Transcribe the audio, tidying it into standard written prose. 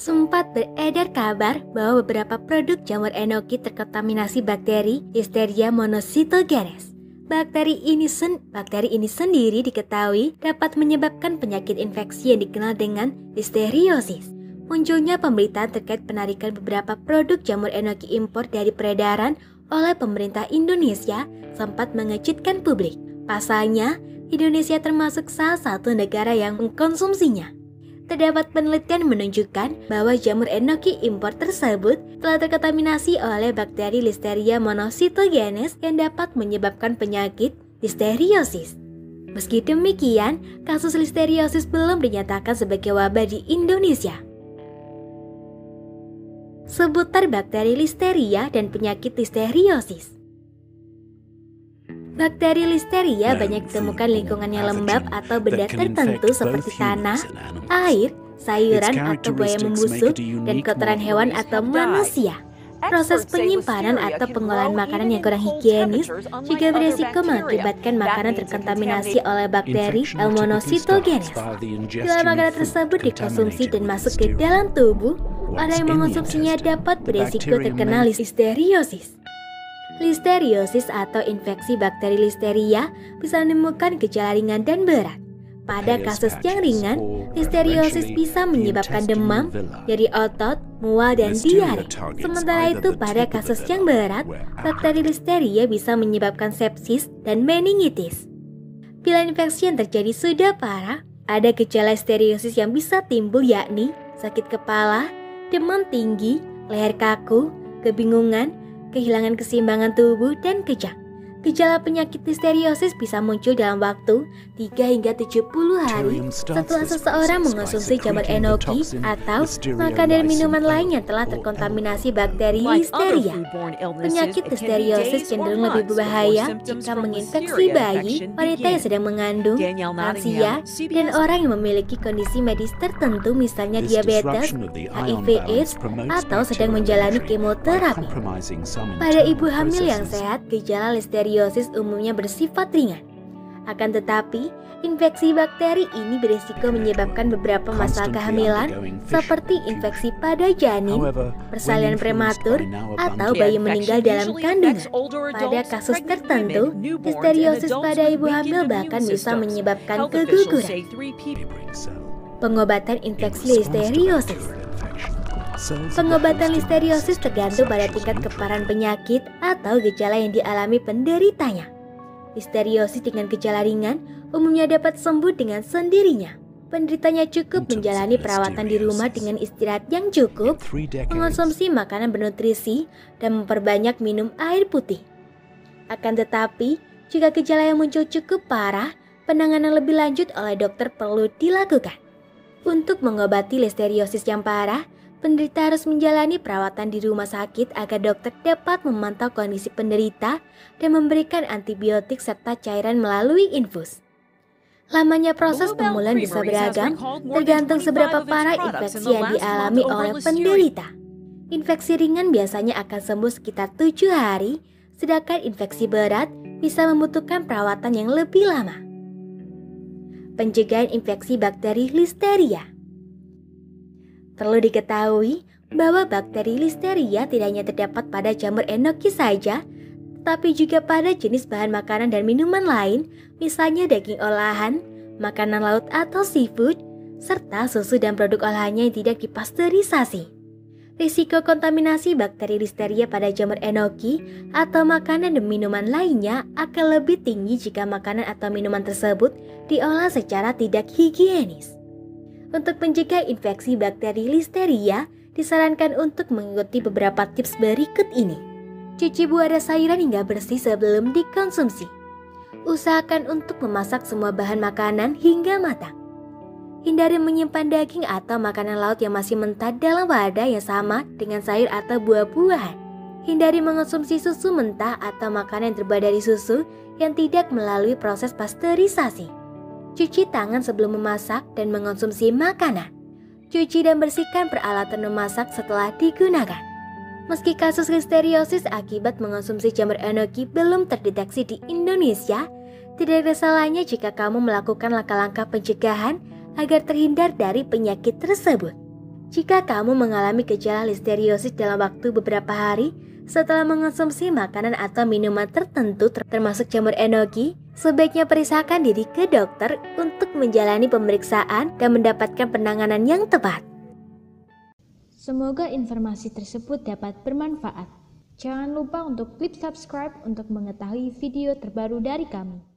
Sempat beredar kabar bahwa beberapa produk jamur enoki terkontaminasi bakteri Listeria monocytogenes. Bakteri ini sendiri diketahui dapat menyebabkan penyakit infeksi yang dikenal dengan listeriosis. Munculnya pemberitaan terkait penarikan beberapa produk jamur enoki impor dari peredaran oleh pemerintah Indonesia sempat mengejutkan publik. Pasalnya, Indonesia termasuk salah satu negara yang mengkonsumsinya. Terdapat penelitian menunjukkan bahwa jamur enoki impor tersebut telah terkontaminasi oleh bakteri Listeria monocytogenes yang dapat menyebabkan penyakit listeriosis. Meski demikian, kasus listeriosis belum dinyatakan sebagai wabah di Indonesia. Seputar bakteri listeria dan penyakit listeriosis. Bakteri listeria banyak ditemukan lingkungan yang lembab atau benda tertentu seperti tanah, air, sayuran atau buaya membusuk, dan kotoran hewan atau manusia. Proses penyimpanan atau pengolahan makanan yang kurang higienis juga beresiko mengakibatkan makanan terkontaminasi oleh bakteri L. monocytogenes. Bila makanan tersebut dikonsumsi dan masuk ke dalam tubuh, orang yang mengonsumsinya dapat beresiko terkena listeriosis. Listeriosis atau infeksi bakteri listeria bisa menimbulkan gejala ringan dan berat. Pada kasus yang ringan, listeriosis bisa menyebabkan demam, nyeri otot, mual, dan diare. Sementara itu pada kasus yang berat, bakteri listeria bisa menyebabkan sepsis dan meningitis. Bila infeksi yang terjadi sudah parah, ada gejala listeriosis yang bisa timbul yakni sakit kepala, demam tinggi, leher kaku, kebingungan, kehilangan keseimbangan tubuh, dan kejang. Gejala penyakit listeriosis bisa muncul dalam waktu 3 hingga 70 hari setelah seseorang mengonsumsi jamur enoki atau makan dan minuman lain yang telah terkontaminasi bakteri listeria. Penyakit listeriosis cenderung lebih berbahaya jika menginfeksi bayi, wanita yang sedang mengandung, lansia, dan orang yang memiliki kondisi medis tertentu misalnya diabetes, HIV/AIDS, atau sedang menjalani kemoterapi. Pada ibu hamil yang sehat, gejala listeriosis umumnya bersifat ringan. Akan tetapi, infeksi bakteri ini berisiko menyebabkan beberapa masalah kehamilan seperti infeksi pada janin, persalinan prematur, atau bayi meninggal dalam kandungan. Pada kasus tertentu, listeriosis pada ibu hamil bahkan bisa menyebabkan keguguran. Pengobatan infeksi listeriosis. Pengobatan listeriosis tergantung pada tingkat keparahan penyakit atau gejala yang dialami penderitanya. Listeriosis dengan gejala ringan umumnya dapat sembuh dengan sendirinya. Penderitanya cukup menjalani perawatan di rumah dengan istirahat yang cukup, mengonsumsi makanan bernutrisi, dan memperbanyak minum air putih. Akan tetapi, jika gejala yang muncul cukup parah, penanganan lebih lanjut oleh dokter perlu dilakukan. Untuk mengobati listeriosis yang parah, penderita harus menjalani perawatan di rumah sakit agar dokter dapat memantau kondisi penderita dan memberikan antibiotik serta cairan melalui infus. Lamanya proses pemulihan bisa beragam, tergantung seberapa parah infeksi yang dialami oleh penderita. Infeksi ringan biasanya akan sembuh sekitar 7 hari, sedangkan infeksi berat bisa membutuhkan perawatan yang lebih lama. Pencegahan infeksi bakteri listeria. Perlu diketahui bahwa bakteri listeria tidak hanya terdapat pada jamur enoki saja, tetapi juga pada jenis bahan makanan dan minuman lain, misalnya daging olahan, makanan laut atau seafood, serta susu dan produk olahannya yang tidak dipasteurisasi. Risiko kontaminasi bakteri listeria pada jamur enoki atau makanan dan minuman lainnya akan lebih tinggi jika makanan atau minuman tersebut diolah secara tidak higienis. Untuk mencegah infeksi bakteri listeria, disarankan untuk mengikuti beberapa tips berikut ini. Cuci buah dan sayuran hingga bersih sebelum dikonsumsi. Usahakan untuk memasak semua bahan makanan hingga matang. Hindari menyimpan daging atau makanan laut yang masih mentah dalam wadah yang sama dengan sayur atau buah-buahan. Hindari mengonsumsi susu mentah atau makanan yang terbuat dari susu yang tidak melalui proses pasteurisasi. Cuci tangan sebelum memasak dan mengonsumsi makanan. Cuci dan bersihkan peralatan memasak setelah digunakan. Meski kasus listeriosis akibat mengonsumsi jamur enoki belum terdeteksi di Indonesia, tidak ada salahnya jika kamu melakukan langkah-langkah pencegahan agar terhindar dari penyakit tersebut. Jika kamu mengalami gejala listeriosis dalam waktu beberapa hari setelah mengonsumsi makanan atau minuman tertentu termasuk jamur enoki, sebaiknya periksakan diri ke dokter untuk menjalani pemeriksaan dan mendapatkan penanganan yang tepat. Semoga informasi tersebut dapat bermanfaat. Jangan lupa untuk klik subscribe untuk mengetahui video terbaru dari kami.